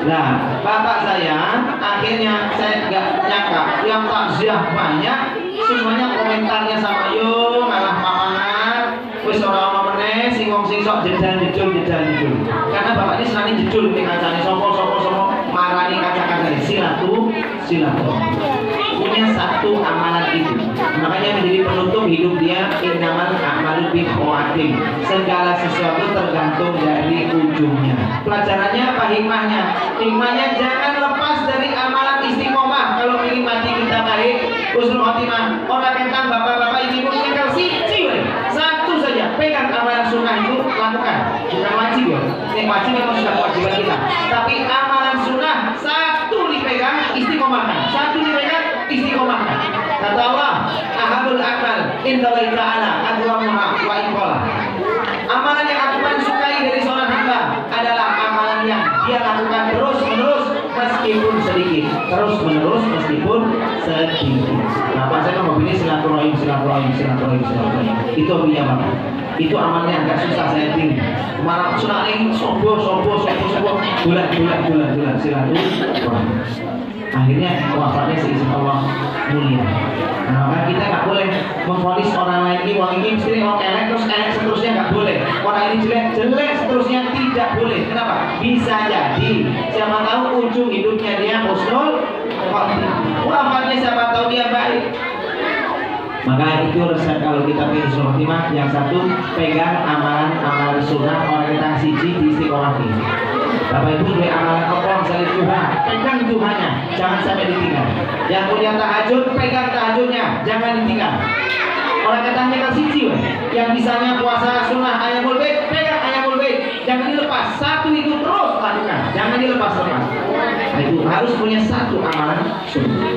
Nah, bapak saya akhirnya saya nggak nyangka yang takziah banyak, semuanya komentarnya sama yo malah pamangan, wis ora ono meneh sing wong sing sok jedal. Karena bapak ini senang jedul ning kancane sopo marani kaca-kacane silaturahim. Punya satu amalan itu. Makanya menjadi penutup hidup dia innamal a'malu bikhawatih. Segala sesuatu tergantung dari ujungnya. Pelajarannya apa hikmahnya? Hikmahnya jangan lepas dari amalan istiqomah. Kalau ingin mati kita baik, husnul khotimah. Orang tentang bapak-bapak ibu-ibu tinggal siji satu saja. Pegang amalan sunnah itu lakukan. Bukan wajib ya. Yang wajib memang sudah kewajiban kita. Tapi amalan sunnah satu dipegang istiqomahkan. Istiqomahkan. Kata Allah, ahabul akal indallahi ta'ala adwamuha wa iqala. Amalan yang aku paling sukai dari seorang hamba adalah amalan yang dia lakukan terus-menerus meskipun sedikit. Nah, Pak saya mau pilih silaturahim. Itu dia Pak. Itu amalnya agak susah saya pilih. Malah sudah ini sobo bulat silaturahim. Akhirnya wafatnya seizin Allah mulia. Nah, kan kita nggak boleh memvonis orang lain ini, orang ini mesti orang elek terus elek seterusnya nggak boleh. Orang ini jelek seterusnya tidak boleh. Kenapa? Bisa jadi siapa tahu ujung hidupnya dia husnul khotimah. Wafatnya siapa tahu dia baik. Maka itu resep kalau kita pengen husnul khotimah. Yang satu, pegang amalan sunnah orang kita siji di istiqomah ini. Bapak Ibu punya amalan Allah misalnya Tuhan, pegang Tuhannya, jangan sampai ditinggal. Yang punya tahajud, pegang tahajudnya, jangan ditinggal. Orang katanya siji, yang misalnya puasa sunnah ayamul bait, pegang ayamul bait, jangan dilepas. Satu itu terus lakukan, jangan dilepas. Nah, itu harus punya satu amalan sunnah.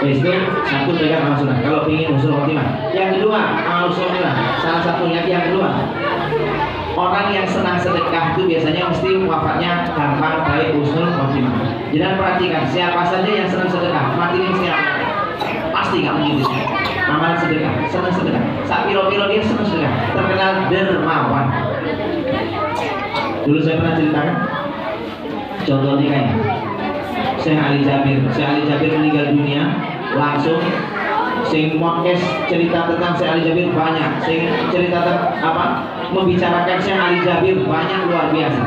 Itu satu pegang amalan sunnah. Kalau ingin husnul khotimah. Yang kedua, amal sunnah. Salah satunya yang kedua. Orang yang senang sedekah itu biasanya mesti wafatnya gampang, baik, husnul khotimah. Jangan perhatikan siapa saja yang senang sedekah, matinya siapa? Pasti nggak mungkin. Amalan sedekah, senang sedekah. Saat piro-piro dia senang sedekah, terkenal dermawan. Dulu saya pernah ceritakan, contohnya kayak Syekh Ali Jabir meninggal dunia langsung Sing podcast cerita tentang Syekh Ali Jabir banyak, sing cerita membicarakan Syekh Ali Jabir banyak, luar biasa.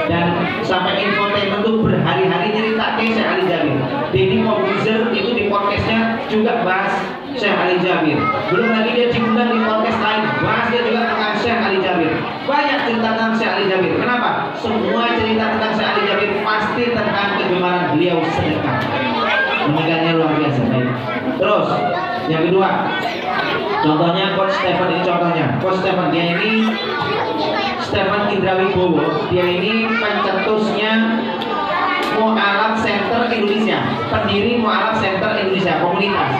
Dan sampai infotainment itu berhari-hari cerita ke Syekh Ali Jabir. Denny Corbuzier itu di podcastnya juga bahas Syekh Ali Jabir. Belum lagi dia diundang di podcast lain, bahas dia juga tentang Syekh Ali Jabir. Banyak cerita tentang Syekh Ali Jabir. Kenapa? Semua cerita tentang Syekh Ali Jabir pasti tentang kegemaran beliau sedekah. Meninggalnya luar biasa. Baik. Terus yang kedua, contohnya Coach Stephen, ini contohnya Coach Stephen, dia ini Stephen Indrawibowo, dia ini pencetusnya Mu'alaf Center Indonesia, pendiri Mu'alaf Center Indonesia, komunitas.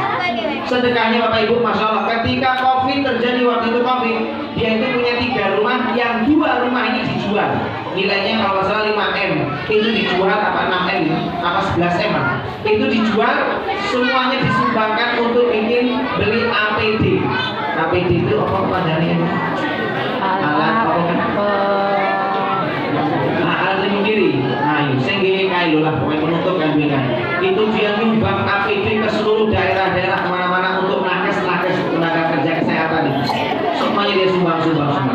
Sedekahnya Bapak Ibu, Masya Allah, ketika COVID terjadi, waktu itu COVID, dia itu punya 3 rumah, yang 2 rumah ini dijual. Nilainya kalau nggak salah 5M, itu dijual apa 6M, apa 11M, itu dijual, semuanya disumbangkan untuk bikin beli APD. APD itu apa padanya? Alat alat lindung diri. Nah, sehingga kayu lah, pokoknya penutup kan bilang. Itu dia nyumbang APD ke seluruh daerah-daerah kemana-mana untuk nakes-nakes tenaga kerja kesehatan itu. Semuanya dia sumbang.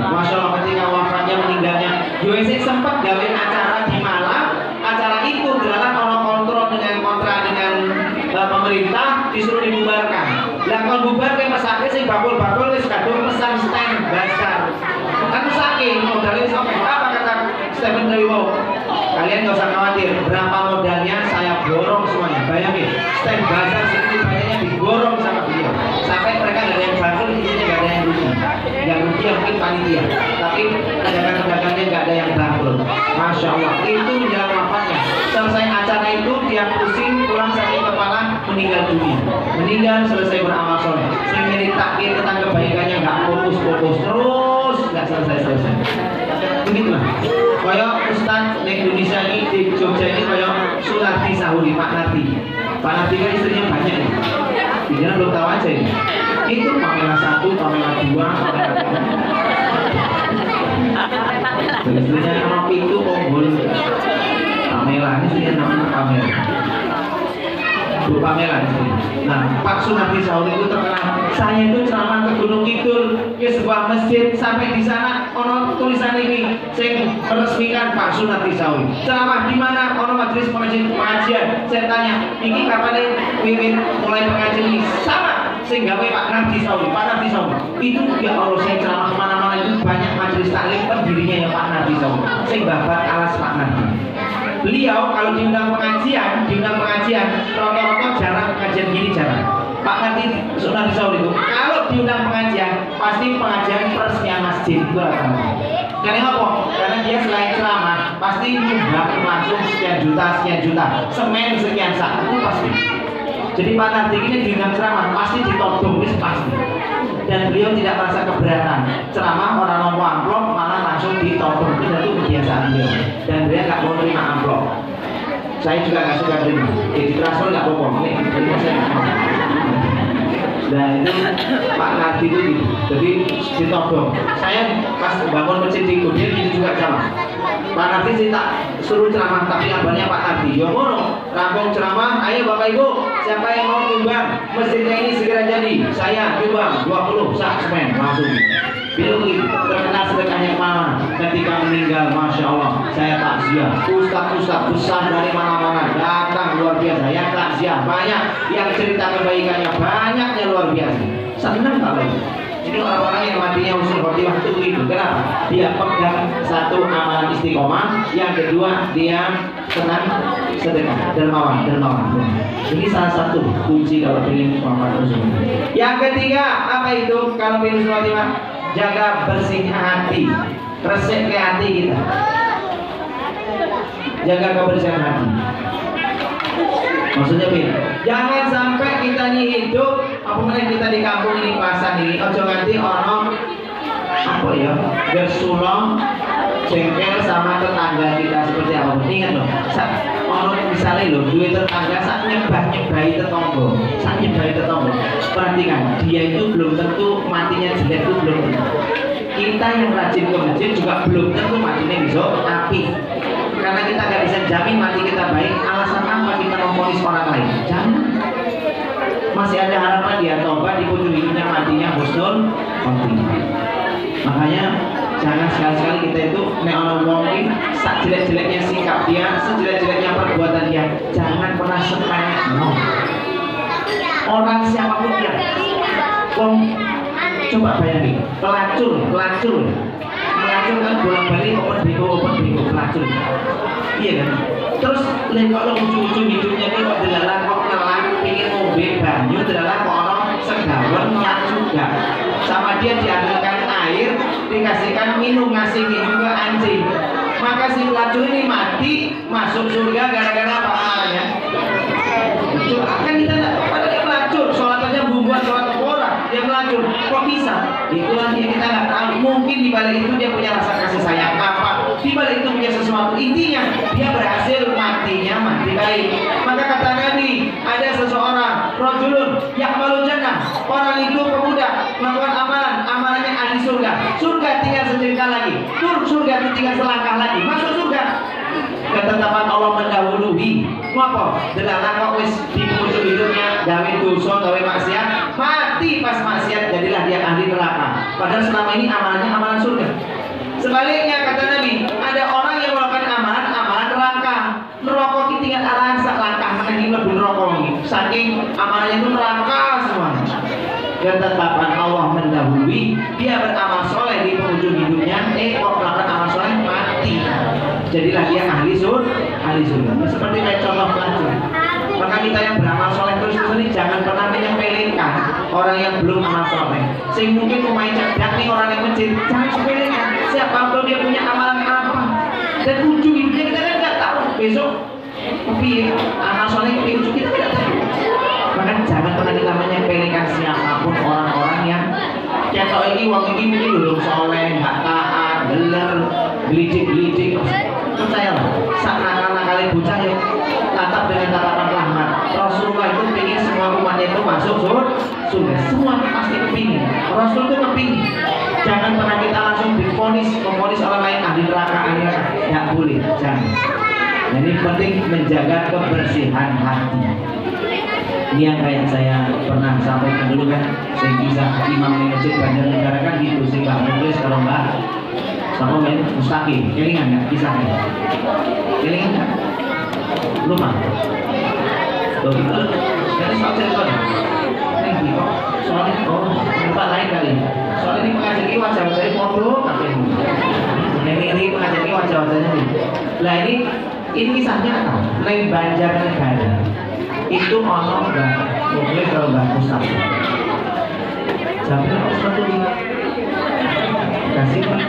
Masya Allah, ketika wafatnya, meninggalnya, USA sempat gawe acara di Malang. Acara itu adalah orang kontrol dengan kontra dengan pemerintah, disuruh dibubarkan. Lah kalau bubar ke masakit sih bakul-bakul wis kadung pesan stand basar. Kan saking modalnya sampai apa kata Stephen Indrawibowo? Kalian nggak usah khawatir, berapa modalnya saya borong semuanya. Bayangin, stand basar segitu banyaknya diborong sama beliau. Sampai mereka nggak ada yang bakul, isinya nggak ada yang rugi. Yang rugi mungkin panitia, tapi pedagang-pedagangnya nggak ada yang bakul. Masya Allah, itu menjelang wafatnya. Selesai acara itu dia pusing, pulang sakit kepala, meninggal dunia. Meninggal selesai beramal soleh. Saya nyeritakin tentang kebaikannya, nggak fokus terus, nggak selesai. Begitulah. Kayak Ustaz di Indonesia ini, di Jogja ini kayak Sularti Sahuri, Pak Narti. Pak Narti kan istrinya banyak nih. Jangan belum tahu aja ini. Itu Pamela 1, Pamela 2, Pamela 3. Istrinya nama Pintu Unggul. Pamela, istrinya namanya Pamela. Bu Pamela istrinya. Nah, Pak Sunarti Sahuri itu terkenal. Saya itu ceramah ke Gunung Kidul, ke sebuah masjid, sampai di sana ono tulisan ini, saya meresmikan Pak Sunarti Sahuri. Ceramah di mana? Ono majelis pengajian. Saya tanya, ini kapan wiwit mulai pengajian ini? Sama, sehingga Pak Narti Sahuri, Pak Narti Sahuri. Itu ya Allah, saya ceramah kemana-mana itu banyak majelis taklim, pendirinya ya Pak Narti Sahuri. Saya babat alas Pak Narti. Beliau kalau diundang pengajian, rata-rata jarang pengajian gini, jarang. Pak Narti Sunarti Sahuri itu kalau diundang pengajian, pasti pengajian peresmian masjid itu rata-rata. Karena apa? Karena dia selain ceramah, pasti nyumbang langsung sekian juta, semen sekian sak, itu pasti. Jadi Pak Narti ini diundang ceramah, pasti ditodong, itu pasti. Dan beliau tidak merasa keberatan. Ceramah orang ngomong amplop, malah langsung ditodong, itu kebiasaan beliau. Dan dia nggak mau terima amplop. Saya juga nggak suka terima. Di transfer nggak apa-apa. Terima saya. Nah itu Pak Narti itu gitu. Jadi ditodong. Saya pas bangun masjid di Kudir itu juga sama. Pak Narti sih tak suruh ceramah, tapi kabarnya Pak Narti. Ya ngono, rampung ceramah. Ayo Bapak Ibu, siapa yang mau nyumbang masjidnya ini segera jadi? Saya nyumbang 20 sak semen langsung. Beliau terkenal sedekahnya kemana? Ketika meninggal, Masya Allah, saya takziah. Ustaz besar dari mana-mana datang, luar biasa. Yang takziah banyak, yang cerita kebaikannya banyaknya luar biasa. Senang kalau ini orang-orang yang matinya usul khotimah itu begitu. Kenapa? Dia pegang satu amalan istiqomah, yang kedua dia senang sedekah, dermawan. Ini salah satu kunci kalau ingin wafat usul. Yang ketiga apa itu? Kalau ingin usul khotimah, jaga bersihnya hati, resik ke hati kita. Jaga kebersihan hati. Maksudnya Pin, jangan sampai kita ini hidup, apalagi kita di kampung ini, pasan ini, ojo nganti orang apa ya, bersulong, jengkel sama tetangga kita seperti apa. Ingat loh, orang misalnya loh, duit tetangga saat nyebahi tetangga, perhatikan, dia itu belum tentu matinya jelek, itu belum tentu. Kita yang rajin ke masjid juga belum tentu matinya bisa api. Karena kita nggak bisa jamin mati kita baik, alasan apa kita memvonis orang lain? Jangan. masih ada harapan dia tobat, di ujung hidupnya matinya husnul khotimah. Makanya jangan sekali-sekali kita itu nek ana wong iki sak jelek-jeleknya sikap dia, sejelek-jeleknya perbuatan dia, jangan pernah sepele. Orang siapapun dia. Wong coba bayangin, pelacur kan bolak-balik open BO pelacur. Iya kan? Terus kalau ujung-ujung hidupnya itu kok delalah kok ngelang pingin ngombe banyu, delalah kok ono segawan melacur juga. Sama dia diambilkan air, dikasihkan minum, ngasih minum ke anjing. Maka si pelacur ini mati, masuk surga gara-gara apa namanya? Kan kita nggak pada dia pelacur, sholat aja bubuan, sholat orang, dia pelacur. Kok bisa? Itulah yang kita nggak tahu. Mungkin di balik itu dia punya rasa kasih sayang apa? Di balik itu punya sesuatu. Intinya dia berhasil matinya mati baik. Maka kata Nabi, ada seseorang rajulun ya'malu jannah, orang itu pemuda melakukan amalan, amalannya ahli surga. Surga tinggal sejengkal lagi, surga tinggal selangkah lagi, masuk surga. Ketetapan Allah mendahului. Ngapa? Delala kok wis di ujung hidupnya gawe dosa, gawe maksiat, mati pas maksiat jadilah dia ahli neraka. Padahal selama ini amalannya amalan surga. Sebaliknya kata Nabi, ada orang yang melakukan amalan neraka. Neraka itu tinggal arahan sak langkah menaiki lebih neraka ini. Saking amalannya itu neraka semua. Ketetapan Allah mendahului, dia beramal soleh di penghujung hidupnya, kok melakukan amal soleh mati. Jadilah dia ahli surga. Seperti kayak contoh pelacur. Maka kita yang beramal soleh terus ini jangan pernah menyepelekan orang yang belum amal soleh. Sehingga mungkin pemain cerdak nih orang yang masjid, jangan sepelekan. Siapa tahu dia punya amalan apa. Dan ujung hidupnya kita kan nggak tahu. Besok tapi amal soleh di ujung kita tidak tahu. Maka jangan pernah kita menyepelekan siapapun orang-orang yang ketok ini wong ini mungkin belum soleh, nggak taat, beler, gelidik. Percayalah, saat nakal-nakalnya bocah ya tatap dengan tatapan rahmat. Rasulullah itu ingin semua umatnya itu masuk surga. Semua pasti kepingin. Rasul itu kepingin. Jangan pernah kita langsung memvonis orang lain ahli neraka. Tidak boleh, jangan. Jadi penting menjaga kebersihan hati. Ini yang kayak saya pernah sampaikan dulu kan, saya bisa imam di masjid Banjarnegara kan gitu, sih nggak nulis kalau nggak sama main mustaqim, kelingan nggak kisahnya? Kelingan nggak? Lupa. Tuh gitu. Jadi soal cerita, ini kok soalnya lupa lain kali. Soalnya ini mengajari wajah saya foto, tapi ini mengajari wajah-wajahnya nih. Nah ini kisahnya apa? Neng Banjarnegara itu ono nggak boleh kalau nggak mustaqim. Sampai satu kasih pak.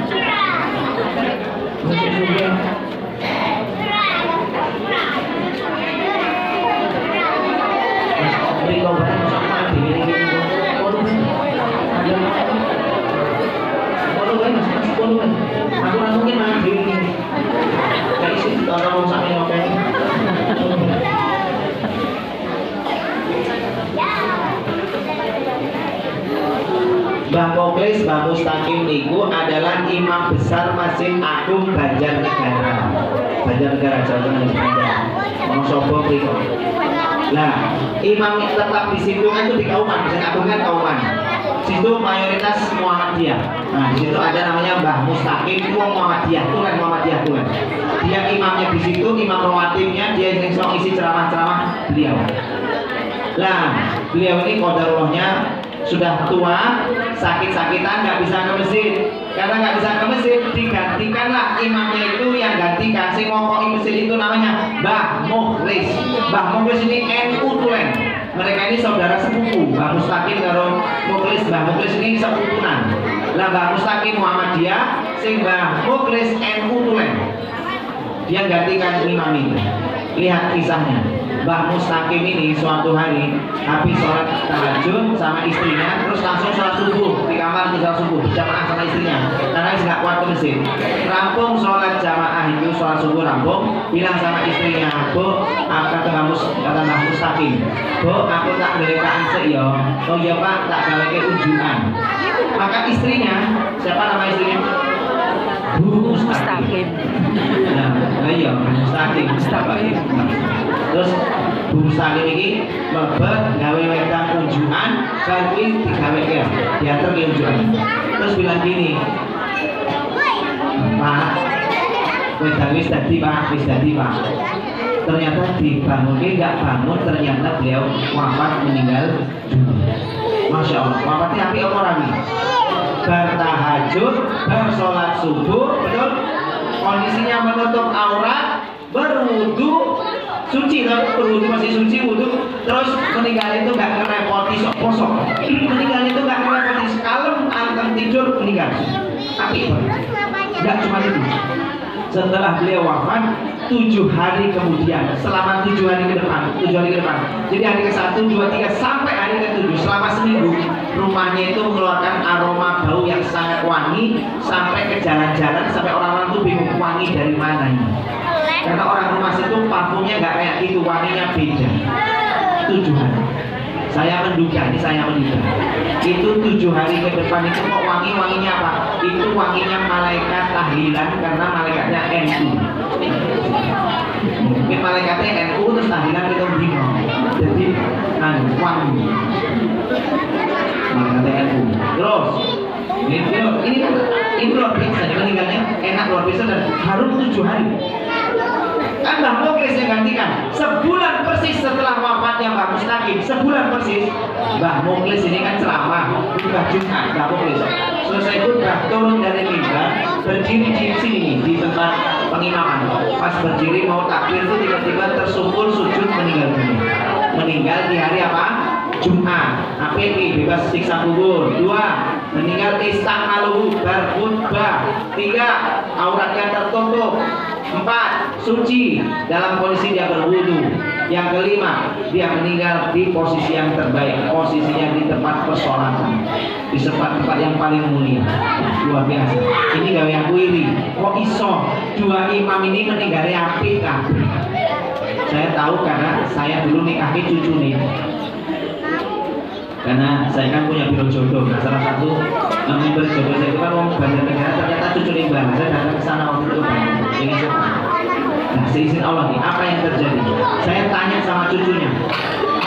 Masuk surga. Beri kau banyak sama di ini. Waduh kan. Aku mungkin mandi ini. Kayak sih kalau mau sampai oke. Mbah Muklis, Mbah Mustaqim niku adalah imam besar Masjid Agung Banjarnegara. Banjarnegara Jawa Tengah. Mau sobo niku. Lah, imam tetap di situ kan itu di Kauman, Masjid Agung kan Kauman. Situ mayoritas Muhammadiyah. Nah, di situ ada namanya Mbah Mustaqim, itu Muhammadiyah, Muhammadiyah. Dia imamnya di situ, imam rawatibnya dia yang isi ceramah-ceramah beliau. Lah, beliau ini qadarullah sudah tua, sakit-sakitan, nggak bisa ke masjid. Karena nggak bisa ke masjid, digantikanlah imamnya itu yang gantikan. Si ngokok masjid itu namanya Mbah Muklis. Mbah Muklis ini NU Tulen. Mereka ini saudara sepupu. Mbah Mustaqim karo Muklis. Mbah Muklis ini sepupunan. Lah Mbah Mustaqim Muhammadiyah, sing Mbah Muklis NU Tulen. Dia gantikan imam itu. Lihat kisahnya. Mbah Mustaqim ini suatu hari habis sholat tahajud sama istrinya, terus langsung sholat subuh di kamar, sholat subuh jamaah sama istrinya karena nggak kuat ke masjid. Rampung sholat jamaah itu, sholat subuh rampung, bilang sama istrinya, Bu, kata Mbah Mustaqim, Bu, aku tak berikan seyo. Oh iya Pak, tak gawe unjukan. Maka istrinya, siapa nama istrinya? Bu Mustaqim. Nah, iya Mustaqim. Terus Bung Salim ini mebet gawe wedang unjukan kali digawe ya diantar ke unjukan terus bilang gini, Pak wedang wis dadi Pak, wis dadi Pak. Ternyata dibangunnya nggak bangun, ternyata beliau wafat meninggal dunia. Masya Allah, wafatnya api orang ini bertahajud, bersolat subuh, betul? Kondisinya menutup aurat, berwudu, suci, berwudu masih suci, wudu, terus meninggal itu nggak ngerepoti sok-sok, meninggal itu nggak ngerepoti, kalem, anteng tidur, meninggal. Tapi nggak cuma itu. Setelah beliau wafat 7 hari kemudian, selama 7 hari ke depan, 7 hari ke depan. Jadi hari ke-1, 2, 3 sampai hari ke-7 selama seminggu rumahnya itu mengeluarkan aroma bau yang sangat wangi sampai ke jalan-jalan sampai orang-orang tuh bingung wangi dari mana ini. Karena orang rumah situ parfumnya nggak kayak gitu, wanginya beda. 7 hari. Saya menduga, ini saya menduga itu 7 hari ke depan itu kok wangi-wanginya apa? Itu wanginya malaikat tahlilan karena malaikatnya NU. Mungkin malaikatnya NU terus tahlilan kita bingung. Jadi wangi malaikatnya NU. Terus ini luar biasa, meninggalnya enak luar biasa dan harum 7 hari. Kan Mbah Muklis yang gantikan sebulan persis setelah wafatnya Mbah Mustaqim, sebulan persis Mbah Muklis ini kan ceramah khutbah Jumat. Mbah Muklis selesai khutbah turun dari mimbar, berdiri di sini di tempat pengimaman. Pas berdiri mau takbir itu tiba-tiba tersungkur sujud meninggal dunia. Meninggal di hari apa? Jumat. API bebas siksa kubur. 2. Meninggal istakmaluhu berkhutbah. 3. Auratnya tertutup. 4. Suci dalam kondisi dia berwudu. Yang kelima, dia meninggal di posisi yang terbaik, posisinya di tempat persolatan, di tempat yang paling mulia. Luar biasa. Ini gawe aku iri. Kok iso 2 imam ini meninggalnya apik kabeh? Saya tahu karena saya dulu nikahi cucu nih. Karena saya kan punya biro jodoh. Nah, salah satu member jodoh saya itu kan orang Banjarnegara, ternyata cucu Limbang. Saya datang ke sana waktu itu ingin coba. Nah, seizin Allah nih, apa yang terjadi? Saya tanya sama cucunya,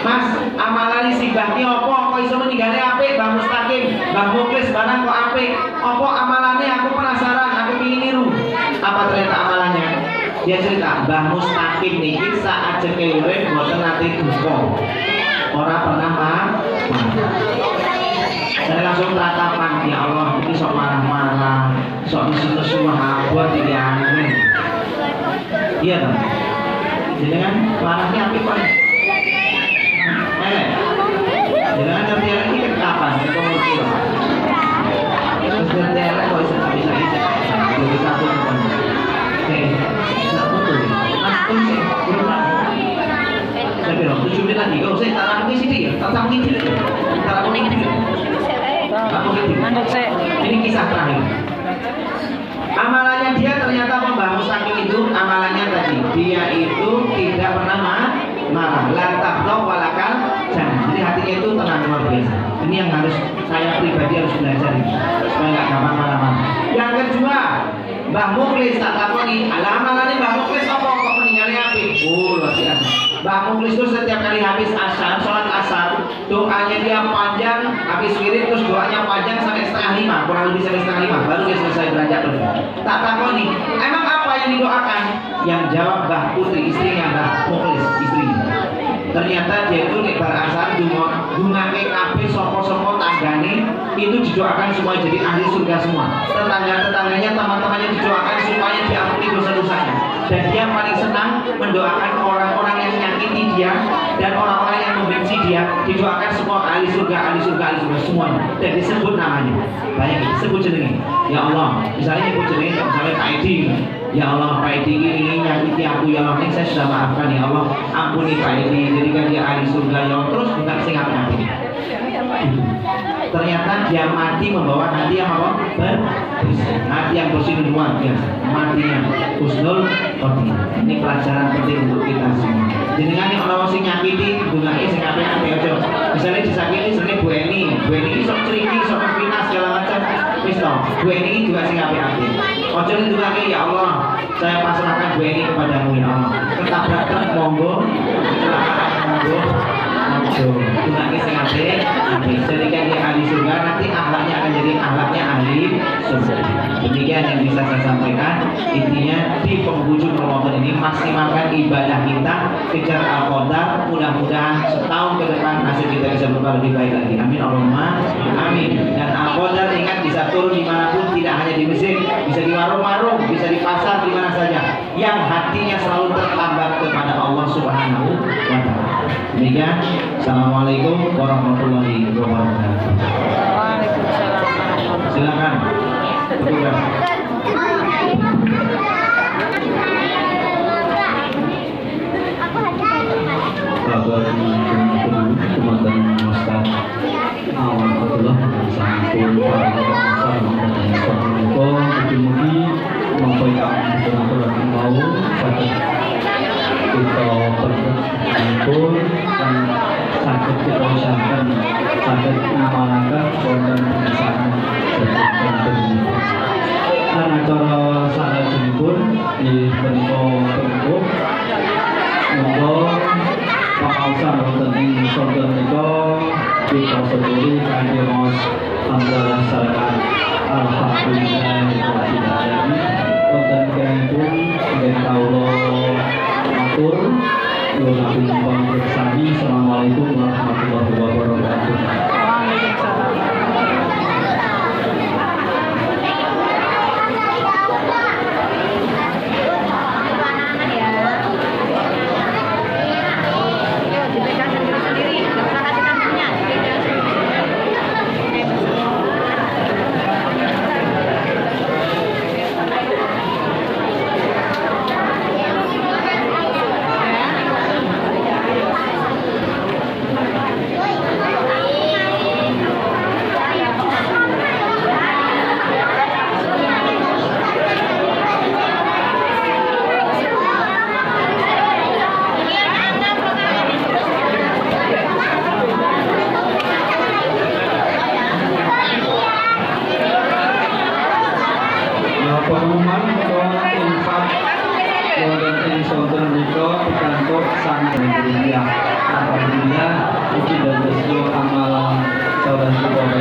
Mas, amalan si Mbah ini apa? Kok iso meninggalnya apik? Mbah Mustaqim, Mbah Muklis barang kok apik? Apa amalannya? Aku penasaran, aku ingin niru. Apa ternyata amalannya? Dia cerita, Mbah Mustaqim niki saat jeke urip mboten nate duka. Ora pernah saya langsung tatapan, ya Allah, ini sok marah-marah, sok nesu-nesu buat ini aneh. Iya dong. Jadi kan marahnya api kan. Jangan ngerti lagi ke kapan, ke komoditi. Terus ngerti lagi kok bisa jadi satu kan. Bisa betul. Langsung sih, berulang. Saya bilang 7 menit lagi. Kau saya tak aku sini ya, tak aku ini. Tak aku ini. Aku ini. Ini kisah terakhir. Amalannya dia ternyata Mbah Mustaqim itu amalannya tadi dia itu tidak pernah marah, lantak walakal jangan. Jadi hatinya itu tenang luar biasa. Ini yang harus saya pribadi harus belajar supaya nggak gampang marah-marah. Yang kedua, Mbah Muklis tak tahu nih, amalannya Mbah Muklis apa kok meninggalnya api? Luar biasa. Mbah Muklis itu setiap kali habis asar, sholat asar, doanya dia panjang, habis wirid terus doanya panjang sampai 4:30, kurang lebih sampai 4:30, baru dia selesai beranjak dulu. Tak tahu nih, emang apa yang didoakan? Yang jawab Mbah Putri, istrinya Mbah Muklis, istrinya. Ternyata dia itu nek bar asar dungake kabeh sapa-sapa tanggane itu didoakan semua jadi ahli surga semua. Tetangga-tetangganya, teman-temannya didoakan supaya diampuni dosa-dosanya. Dan dia paling senang mendoakan orang-orang yang menyakiti dia dan orang-orang yang membenci dia, didoakan semua ahli surga semuanya. Dan disebut namanya. Bayangin, disebut jenenge. Ya Allah, misalnya nyebut jenenge, misalnya Pak Edi. Ya Allah, Pak Edi ini nyakiti aku, ya Allah, ini saya sudah maafkan, ya Allah, ampuni Pak Edi, jadikan dia ahli surga, ya Allah. Terus bukan sing apa-apa. Ternyata dia mati membawa hati yang apa? Bersih. Hati yang bersih luar biasa. Matinya husnul khotimah. Ini pelajaran penting untuk kita semua. Jenengan yang orang sing nyakiti, gunake sing apik aja. Misalnya disakiti seneng Bu Eni sok ceriki, sok fitnah segala macam. Wis to, Bu Eni juga sing apik-apik. Ojo ndungake ya Allah, saya pasrahkan Bu Eni kepadamu ya Allah. Ketabrak truk monggo, kecelakaan Bu. Ojo, tunangi sing apik, jadi kan dia ahli surga, nanti akhlaknya akan jadi akhlaknya ahli surga. Demikian yang bisa saya sampaikan. Intinya di penghujung Ramadan ini maksimalkan ibadah kita, kejar al-qadar. Mudah-mudahan setahun ke depan hasil kita bisa berubah lebih baik lagi. Amin Allahumma amin. Dan al-qadar ingat bisa turun dimanapun, tidak hanya di masjid, bisa di warung-warung, bisa di pasar, di mana saja. Yang hatinya selalu terlambat kepada Allah Subhanahu wa Ta'ala. Demikian. Assalamualaikum warahmatullahi wabarakatuh. Waalaikumsalam. Silakan. Petugas. Kabar Komandan Mostar Alhamdulillah sampun mugi-mugi memberikan aturan mau saged kita berkumpul dan saged kita usahakan saged ngamalaken wonten pisahan dan acara salajengipun di menika penutup monggo pangaosan wonten ing sonten menika kita sedulur kanthi Mas Hamzah Salaman alhamdulillah wonten kirangipun ing kawula matur nuwun agung bersami. Assalamualaikum warahmatullahi wabarakatuh. Pengumuman untuk infak wonten ing sonten menika pikantuk santen rupiah. Alhamdulillah iki dados amalan saudara saudara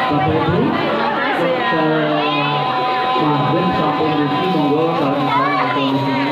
Bapak Ibu, maghrib sampai duki monggo saling-saling atau di sini.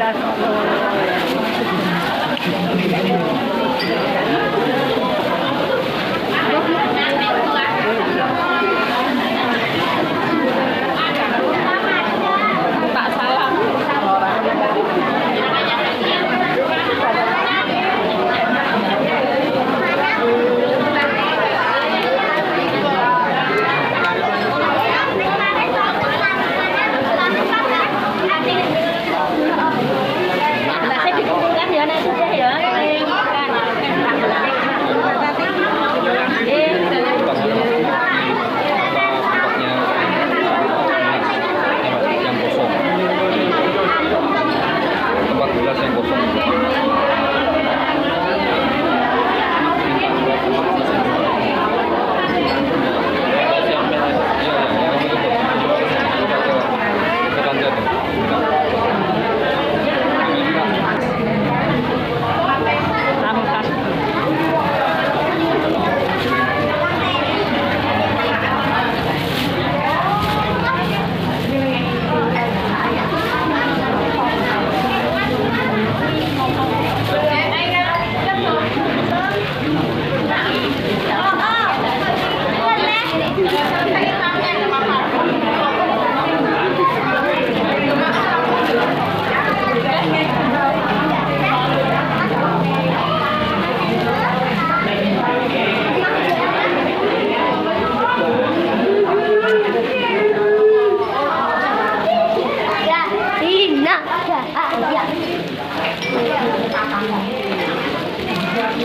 Assalamualaikum.